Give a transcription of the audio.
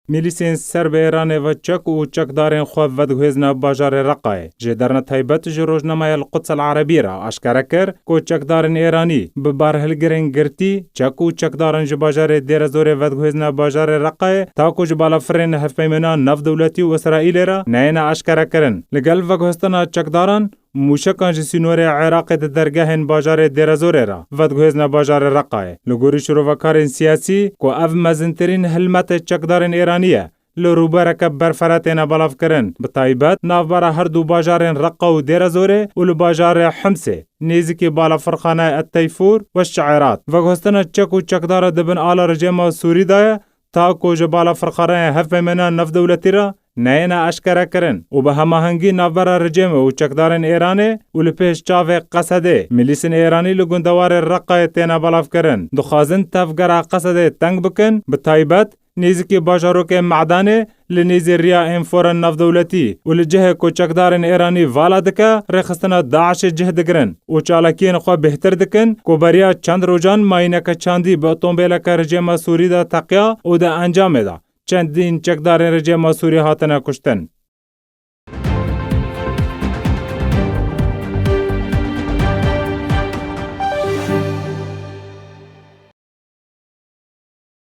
میلیسین سرب ایران و چک و چکدارین خواب ودگوهزنا باجار رقای جدرنا تایبت جروجنامه القدس العربی را آشکار کرد که چکدارین ایرانی به بارهلگرین گرتی چک و چکدارین جباجار دیرزور ودگوهزنا باجار رقای تا کو جبالا فرین هفپیمنا نف دولتی و اسرائیل را نه آشکار کردن لگل وگوهستنا چکداران موشکان جسینور عراق درگاهن باجار دیرزور را ودگوهزنا باجار رقای لگوری شروعکارین سیاسی کو اف مزنترین حلمت چکدارین ایرانیه لروبرک برفراتنا بلاف کرن بتایبت نافبر هر دو باجارین رقا و دیرزوره و لباجار حمسه نیزکی بالا فرخانه التیفور و الشعرات وگوهستنا چک و چکدار دبن آلا رجیما سوری دایه تا کو جبالا فرخانه هفمنا نف دولتی را نه آشکار کردن و به هماهنگی نافبر رژیم و چکدارین ایرانی و لپیش چاو قصده میلیسین ایرانی لگوندوار رقای تینا بلاف کردن دخوازن تفگر قصده تنگ بکن به تایبت نیزکی باجارو که معدانه لنیزی ریا انفور نف دولتی و لجه کو چکدارین ایرانی والا دکه رخصتنا داعش جهد گرن و چالاکین خو بهتر دکن کو بریا چند روزان ماینه که چاندی به اتومبیل که رژیم سوری دا تقیا و دا انجام دا چندین چکدارین رژیم سوری هاتنه کشتن